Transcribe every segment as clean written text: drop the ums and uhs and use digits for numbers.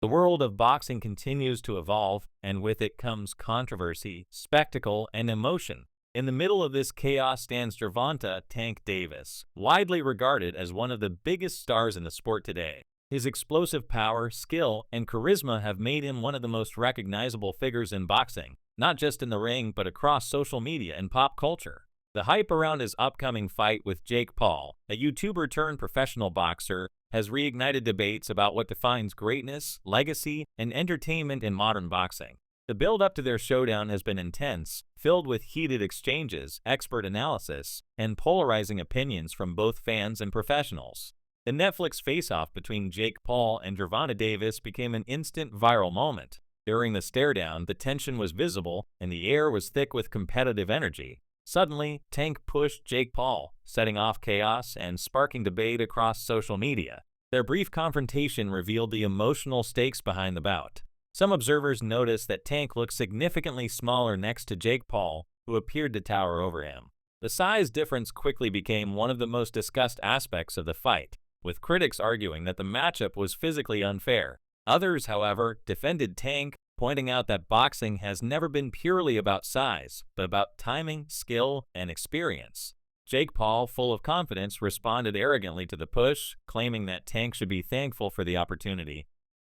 The world of boxing continues to evolve, and with it comes controversy, spectacle, and emotion. In the middle of this chaos stands Gervonta "Tank" Davis, widely regarded as one of the biggest stars in the sport today. His explosive power, skill, and charisma have made him one of the most recognizable figures in boxing, not just in the ring but across social media and pop culture. The hype around his upcoming fight with Jake Paul, a YouTuber-turned-professional boxer, has reignited debates about what defines greatness, legacy, and entertainment in modern boxing. The build-up to their showdown has been intense, filled with heated exchanges, expert analysis, and polarizing opinions from both fans and professionals. The Netflix face-off between Jake Paul and Gervonta Davis became an instant viral moment. During the stare-down, the tension was visible, and the air was thick with competitive energy. Suddenly, Tank pushed Jake Paul, setting off chaos and sparking debate across social media. Their brief confrontation revealed the emotional stakes behind the bout. Some observers noticed that Tank looked significantly smaller next to Jake Paul, who appeared to tower over him. The size difference quickly became one of the most discussed aspects of the fight, with critics arguing that the matchup was physically unfair. Others, however, defended Tank, pointing out that boxing has never been purely about size, but about timing, skill, and experience. Jake Paul, full of confidence, responded arrogantly to the push, claiming that Tank should be thankful for the opportunity.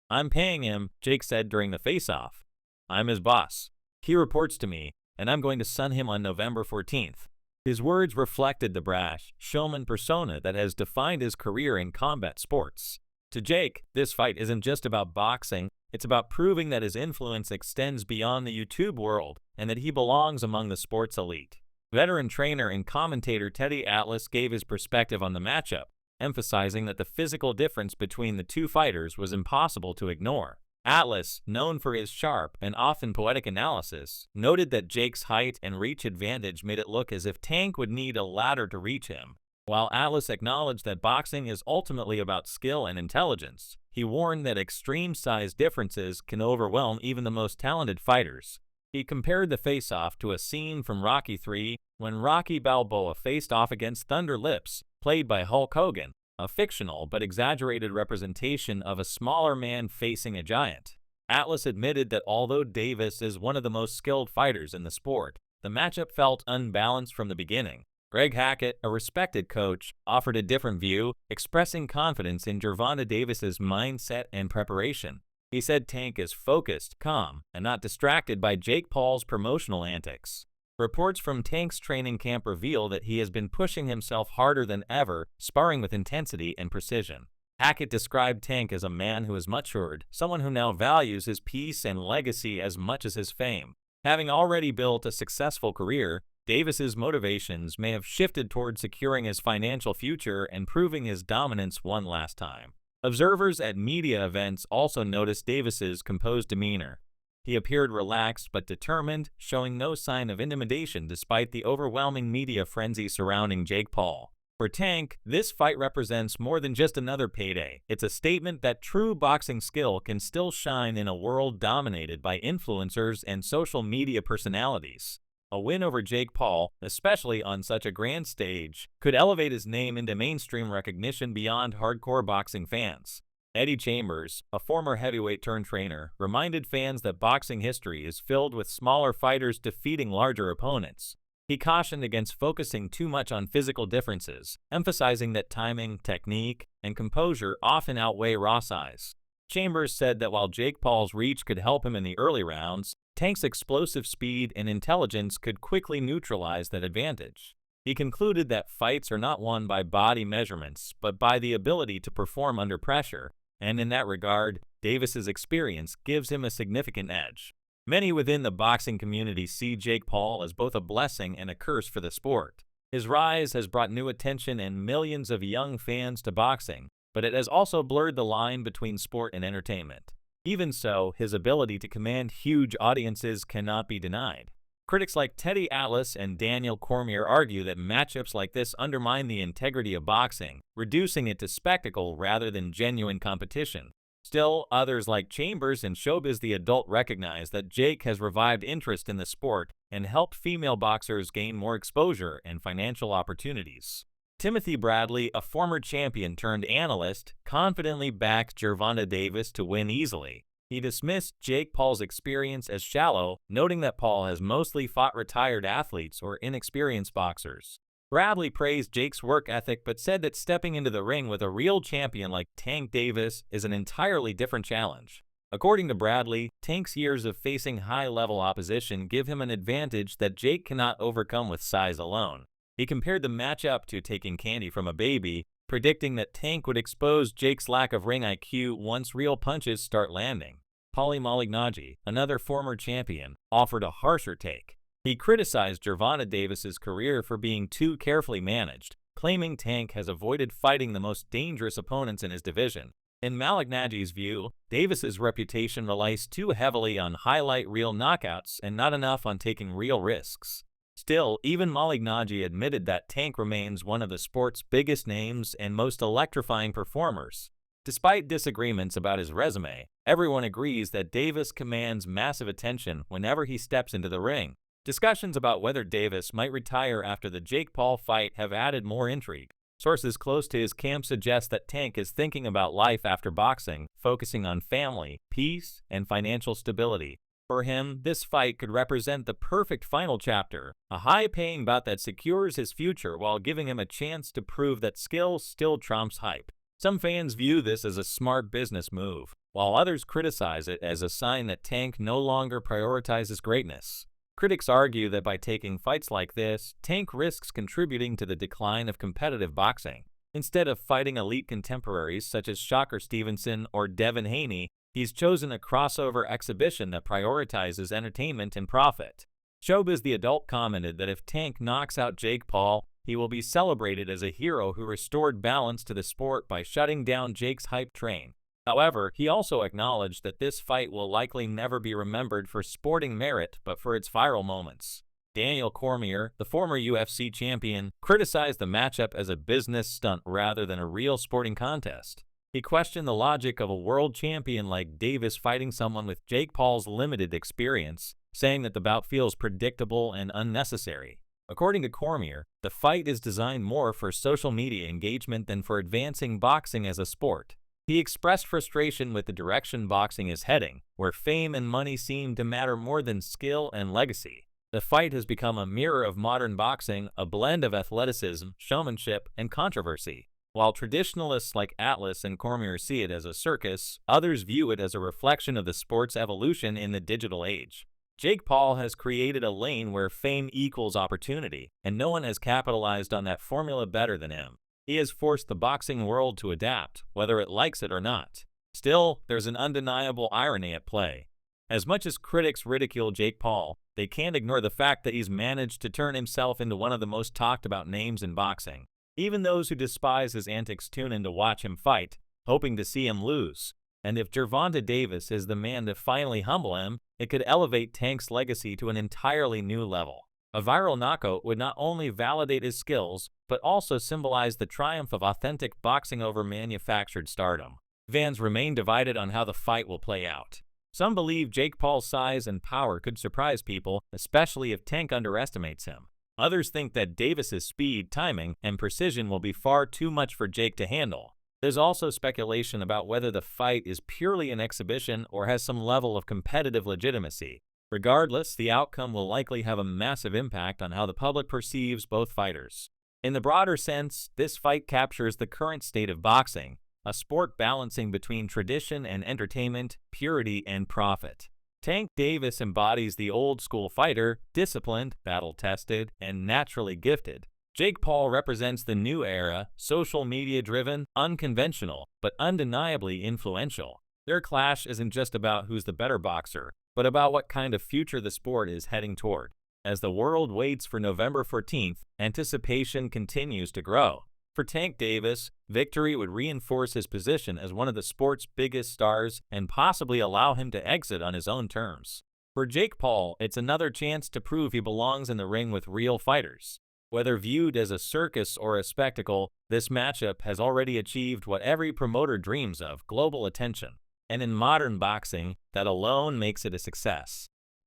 "I'm paying him," Jake said during the face-off. "I'm his boss. He reports to me, and I'm going to sun him on November 14th. His words reflected the brash, showman persona that has defined his career in combat sports. To Jake, this fight isn't just about boxing, it's about proving that his influence extends beyond the YouTube world and that he belongs among the sport's elite. Veteran trainer and commentator Teddy Atlas gave his perspective on the matchup, emphasizing that the physical difference between the two fighters was impossible to ignore. Atlas, known for his sharp and often poetic analysis, noted that Jake's height and reach advantage made it look as if Tank would need a ladder to reach him. While Atlas acknowledged that boxing is ultimately about skill and intelligence, he warned that extreme size differences can overwhelm even the most talented fighters. He compared the face-off to a scene from Rocky III when Rocky Balboa faced off against Thunder Lips, played by Hulk Hogan, a fictional but exaggerated representation of a smaller man facing a giant. Atlas admitted that although Davis is one of the most skilled fighters in the sport, the matchup felt unbalanced from the beginning. Greg Hackett, a respected coach, offered a different view, expressing confidence in Gervonta Davis's mindset and preparation. He said Tank is focused, calm, and not distracted by Jake Paul's promotional antics. Reports from Tank's training camp reveal that he has been pushing himself harder than ever, sparring with intensity and precision. Hackett described Tank as a man who has matured, someone who now values his peace and legacy as much as his fame. Having already built a successful career, Davis's motivations may have shifted toward securing his financial future and proving his dominance one last time. Observers at media events also noticed Davis's composed demeanor. He appeared relaxed but determined, showing no sign of intimidation despite the overwhelming media frenzy surrounding Jake Paul. For Tank, this fight represents more than just another payday. It's a statement that true boxing skill can still shine in a world dominated by influencers and social media personalities. A win over Jake Paul, especially on such a grand stage, could elevate his name into mainstream recognition beyond hardcore boxing fans. Eddie Chambers, a former heavyweight-turned-trainer, reminded fans that boxing history is filled with smaller fighters defeating larger opponents. He cautioned against focusing too much on physical differences, emphasizing that timing, technique, and composure often outweigh raw size. Chambers said that while Jake Paul's reach could help him in the early rounds, Tank's explosive speed and intelligence could quickly neutralize that advantage. He concluded that fights are not won by body measurements, but by the ability to perform under pressure, and in that regard, Davis's experience gives him a significant edge. Many within the boxing community see Jake Paul as both a blessing and a curse for the sport. His rise has brought new attention and millions of young fans to boxing, but it has also blurred the line between sport and entertainment. Even so, his ability to command huge audiences cannot be denied. Critics like Teddy Atlas and Daniel Cormier argue that matchups like this undermine the integrity of boxing, reducing it to spectacle rather than genuine competition. Still, others like Chambers and Showbiz the Adult recognize that Jake has revived interest in the sport and helped female boxers gain more exposure and financial opportunities. Timothy Bradley, a former champion turned analyst, confidently backed Gervonta Davis to win easily. He dismissed Jake Paul's experience as shallow, noting that Paul has mostly fought retired athletes or inexperienced boxers. Bradley praised Jake's work ethic but said that stepping into the ring with a real champion like Tank Davis is an entirely different challenge. According to Bradley, Tank's years of facing high-level opposition give him an advantage that Jake cannot overcome with size alone. He compared the matchup to taking candy from a baby, predicting that Tank would expose Jake's lack of ring IQ once real punches start landing. Paulie Malignaggi, another former champion, offered a harsher take. He criticized Gervonta Davis's career for being too carefully managed, claiming Tank has avoided fighting the most dangerous opponents in his division. In Malignaggi's view, Davis's reputation relies too heavily on highlight reel knockouts and not enough on taking real risks. Still, even Malignaggi admitted that Tank remains one of the sport's biggest names and most electrifying performers. Despite disagreements about his resume, everyone agrees that Davis commands massive attention whenever he steps into the ring. Discussions about whether Davis might retire after the Jake Paul fight have added more intrigue. Sources close to his camp suggest that Tank is thinking about life after boxing, focusing on family, peace, and financial stability. For him, this fight could represent the perfect final chapter, a high-paying bout that secures his future while giving him a chance to prove that skill still trumps hype. Some fans view this as a smart business move, while others criticize it as a sign that Tank no longer prioritizes greatness. Critics argue that by taking fights like this, Tank risks contributing to the decline of competitive boxing. Instead of fighting elite contemporaries such as Shocker Stevenson or Devin Haney, he's chosen a crossover exhibition that prioritizes entertainment and profit. Showbiz The Adult commented that if Tank knocks out Jake Paul, he will be celebrated as a hero who restored balance to the sport by shutting down Jake's hype train. However, he also acknowledged that this fight will likely never be remembered for sporting merit but for its viral moments. Daniel Cormier, the former UFC champion, criticized the matchup as a business stunt rather than a real sporting contest. He questioned the logic of a world champion like Davis fighting someone with Jake Paul's limited experience, saying that the bout feels predictable and unnecessary. According to Cormier, the fight is designed more for social media engagement than for advancing boxing as a sport. He expressed frustration with the direction boxing is heading, where fame and money seem to matter more than skill and legacy. The fight has become a mirror of modern boxing, a blend of athleticism, showmanship, and controversy. While traditionalists like Atlas and Cormier see it as a circus, others view it as a reflection of the sport's evolution in the digital age. Jake Paul has created a lane where fame equals opportunity, and no one has capitalized on that formula better than him. He has forced the boxing world to adapt, whether it likes it or not. Still, there's an undeniable irony at play. As much as critics ridicule Jake Paul, they can't ignore the fact that he's managed to turn himself into one of the most talked about names in boxing. Even those who despise his antics tune in to watch him fight, hoping to see him lose. And if Gervonta Davis is the man to finally humble him, it could elevate Tank's legacy to an entirely new level. A viral knockout would not only validate his skills, but also symbolize the triumph of authentic boxing over manufactured stardom. Fans remain divided on how the fight will play out. Some believe Jake Paul's size and power could surprise people, especially if Tank underestimates him. Others think that Davis's speed, timing, and precision will be far too much for Jake to handle. There's also speculation about whether the fight is purely an exhibition or has some level of competitive legitimacy. Regardless, the outcome will likely have a massive impact on how the public perceives both fighters. In the broader sense, this fight captures the current state of boxing, a sport balancing between tradition and entertainment, purity and profit. Tank Davis embodies the old-school fighter, disciplined, battle-tested, and naturally gifted. Jake Paul represents the new era, social media-driven, unconventional, but undeniably influential. Their clash isn't just about who's the better boxer, but about what kind of future the sport is heading toward. As the world waits for November 14th, anticipation continues to grow. For Tank Davis, victory would reinforce his position as one of the sport's biggest stars and possibly allow him to exit on his own terms. For Jake Paul, it's another chance to prove he belongs in the ring with real fighters. Whether viewed as a circus or a spectacle, this matchup has already achieved what every promoter dreams of: global attention. And in modern boxing, that alone makes it a success.